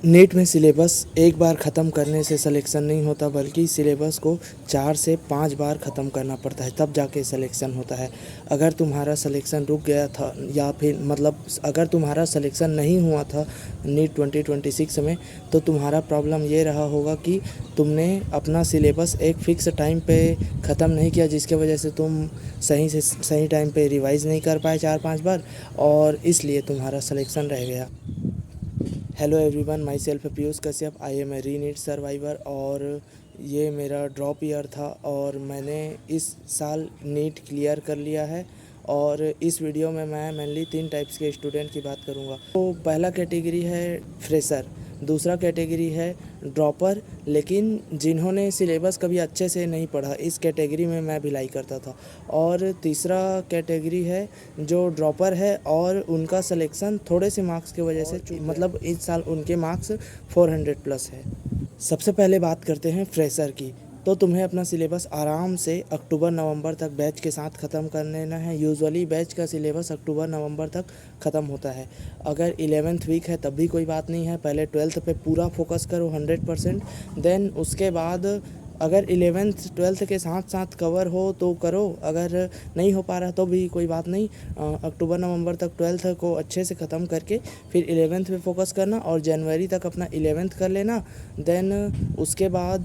NEET में syllabus एक बार ख़त्म करने से सिलेक्शन नहीं होता, बल्कि सिलेबस को 4 से 5 बार ख़त्म करना पड़ता है, तब जाके सिलेक्शन होता है। अगर तुम्हारा सिलेक्शन रुक गया था, या फिर मतलब अगर तुम्हारा सिलेक्शन नहीं हुआ था नीट 2026 में, तो तुम्हारा प्रॉब्लम ये रहा होगा कि तुमने अपना सिलेबस एक फ़िक्स टाइम पे ख़त्म नहीं किया, जिसके वजह से तुम सही टाइम पे रिवाइज़ नहीं कर पाए 4-5 बार, और इसलिए तुम्हारा सिलेक्शन रह गया। Hello everyone, myself Piyush Kashyap. I am a re NEET survivor, और ये मेरा ड्रॉप ईयर था और मैंने इस साल नीट क्लियर कर लिया है। और इस वीडियो में मैं मेनली 3 टाइप्स के स्टूडेंट की बात करूँगा। तो पहला कैटेगरी है फ्रेशर, दूसरा कैटेगरी है ड्रॉपर, लेकिन जिन्होंने सिलेबस कभी अच्छे से नहीं पढ़ा, इस कैटेगरी में मैं बिलाई करता था। और तीसरा कैटेगरी है जो ड्रॉपर है और उनका सिलेक्शन थोड़े से मार्क्स की वजह से, मतलब इस साल उनके मार्क्स 400 प्लस है। सबसे पहले बात करते हैं फ्रेशर की। तो तुम्हें अपना सिलेबस आराम से अक्टूबर-नवंबर तक बैच के साथ ख़त्म कर लेना है। यूजुअली बैच का सिलेबस अक्टूबर-नवंबर तक ख़त्म होता है। अगर 11th वीक है तब भी कोई बात नहीं है, पहले 12th पे पूरा फोकस करो 100%। देन उसके बाद अगर 11th 12th के साथ साथ कवर हो तो करो, अगर नहीं हो पा रहा तो भी कोई बात नहीं। अक्टूबर नवंबर तक 12th को अच्छे से ख़त्म करके फिर 11th पे फोकस करना, और जनवरी तक अपना 11th कर लेना। देन उसके बाद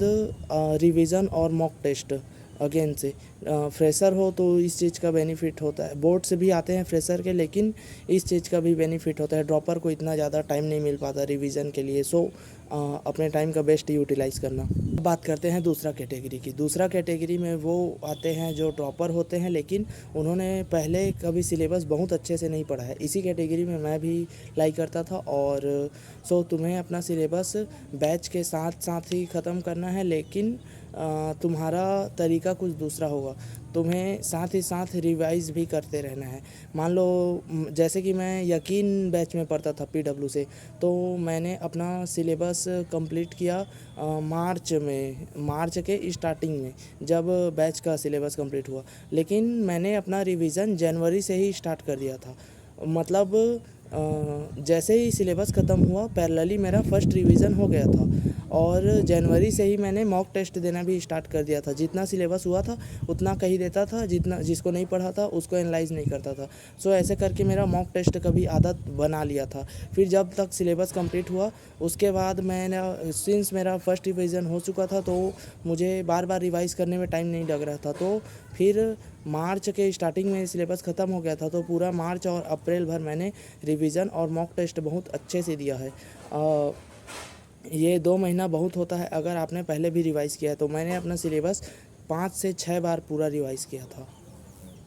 रिवीजन और मॉक टेस्ट अगेन से। फ्रेशर हो तो इस चीज़ का बेनिफिट होता है, बोर्ड से भी आते हैं फ्रेशर के, लेकिन इस चीज़ का भी बेनिफिट होता है। ड्रॉपर को इतना ज़्यादा टाइम नहीं मिल पाता रिवीजन के लिए, सो अपने टाइम का बेस्ट यूटिलाइज़ करना। बात करते हैं दूसरा कैटेगरी की। दूसरा कैटेगरी में वो आते हैं जो ड्रॉपर होते हैं, लेकिन उन्होंने पहले कभी सिलेबस बहुत अच्छे से नहीं पढ़ा है। इसी कैटेगरी में मैं भी लाई करता था। और सो तुम्हें अपना सिलेबस बैच के साथ साथ ही ख़त्म करना है, लेकिन तुम्हारा तरीका कुछ दूसरा होगा। तुम्हें साथ ही साथ रिवाइज़ भी करते रहना है। मान लो जैसे कि मैं यकीन बैच में पढ़ता था पीडब्ल्यू से, तो मैंने अपना सिलेबस कंप्लीट किया मार्च के स्टार्टिंग में, जब बैच का सिलेबस कंप्लीट हुआ। लेकिन मैंने अपना रिवीजन जनवरी से ही स्टार्ट कर दिया था। मतलब जैसे ही सिलेबस ख़त्म हुआ, पैरेलली मेरा फर्स्ट रिवीजन हो गया था, और जनवरी से ही मैंने मॉक टेस्ट देना भी स्टार्ट कर दिया था। जितना सिलेबस हुआ था उतना कहीं देता था, जितना जिसको नहीं पढ़ा था उसको एनालाइज नहीं करता था। सो ऐसे करके मेरा मॉक टेस्ट का भी आदत बना लिया था। फिर जब तक सिलेबस कंप्लीट हुआ, उसके बाद मैंने सिंस मेरा फर्स्ट रिवीजन हो चुका था, तो मुझे बार बार रिवाइज़ करने में टाइम नहीं लग रहा था। तो फिर मार्च के स्टार्टिंग में सिलेबस ख़त्म हो गया था, तो पूरा मार्च और अप्रैल भर मैंने रिवीजन और मॉक टेस्ट बहुत अच्छे से दिया है। ये 2 महीना बहुत होता है अगर आपने पहले भी रिवाइज़ किया है। तो मैंने अपना सिलेबस 5 से 6 बार पूरा रिवाइज़ किया था।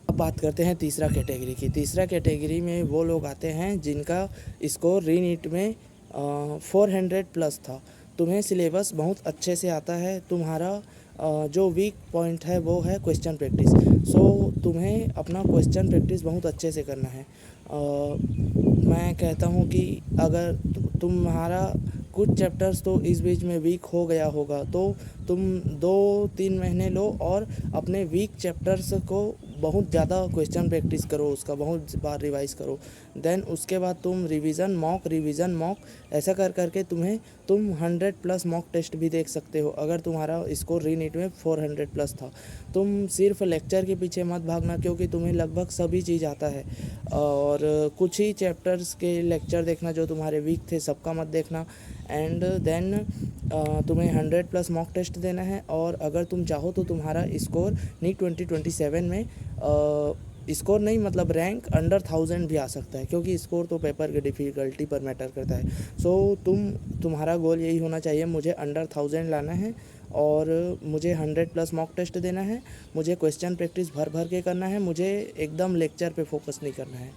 अब बात करते हैं तीसरा कैटेगरी की। तीसरा कैटेगरी में वो लोग आते हैं जिनका स्कोर री नीट में 400 प्लस था। तुम्हें सिलेबस बहुत अच्छे से आता है। तुम्हारा जो वीक पॉइंट है वो है क्वेश्चन प्रैक्टिस। सो तुम्हें अपना क्वेश्चन प्रैक्टिस बहुत अच्छे से करना है। मैं कहता हूँ कि अगर तुम्हारा कुछ चैप्टर्स तो इस बीच में वीक हो गया होगा, तो तुम 2-3 महीने लो और अपने वीक चैप्टर्स को बहुत ज़्यादा क्वेश्चन प्रैक्टिस करो, उसका बहुत बार रिवाइज़ करो। देन उसके बाद तुम रिवीजन मॉक ऐसा कर करके तुम 100 प्लस मॉक टेस्ट भी देख सकते हो। अगर तुम्हारा स्कोर री नीट में 400 प्लस था, तुम सिर्फ लेक्चर के पीछे मत भागना, क्योंकि तुम्हें लगभग सभी चीज़ आता है, और कुछ ही चैप्टर्स के लेक्चर देखना जो तुम्हारे वीक थे, सबका मत देखना। एंड देन तुम्हें 100 प्लस मॉक टेस्ट देना है। और अगर तुम चाहो तो तुम्हारा स्कोर नीट 2027 में स्कोर नहीं, मतलब रैंक अंडर 1000 भी आ सकता है, क्योंकि स्कोर तो पेपर की डिफ़िकल्टी पर मैटर करता है। सो तुम्हारा गोल यही होना चाहिए, मुझे अंडर 1000 लाना है, और मुझे 100 प्लस मॉक टेस्ट देना है, मुझे क्वेश्चन प्रैक्टिस भर भर के करना है, मुझे एकदम लेक्चर पे फोकस नहीं करना है।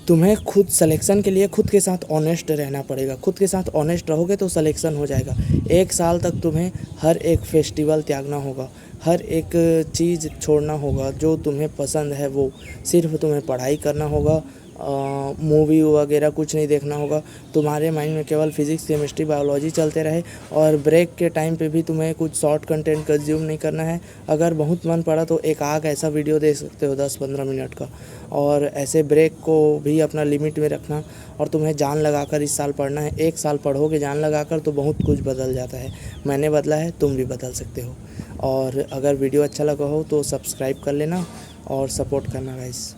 तुम्हें खुद सिलेक्शन के लिए खुद के साथ ऑनेस्ट रहना पड़ेगा। खुद के साथ ऑनेस्ट रहोगे तो सिलेक्शन हो जाएगा। 1 साल तक तुम्हें हर एक फेस्टिवल त्यागना होगा, हर एक चीज़ छोड़ना होगा जो तुम्हें पसंद है। वो सिर्फ तुम्हें पढ़ाई करना होगा, मूवी वगैरह कुछ नहीं देखना होगा। तुम्हारे माइंड में केवल फिजिक्स, केमिस्ट्री, बायोलॉजी चलते रहे और ब्रेक के टाइम पे भी तुम्हें कुछ शॉर्ट कंटेंट कंज्यूम नहीं करना है। अगर बहुत मन पड़ा तो एक आध ऐसा वीडियो देख सकते हो 10-15 मिनट का। और ऐसे ब्रेक को भी अपना लिमिट में रखना। और तुम्हें जान लगाकर इस साल पढ़ना है। 1 साल पढ़ोगे जान लगाकर तो बहुत कुछ बदल जाता है। मैंने बदला है, तुम भी बदल सकते हो। और अगर वीडियो अच्छा लगा हो तो सब्सक्राइब कर लेना और सपोर्ट करना गाइस।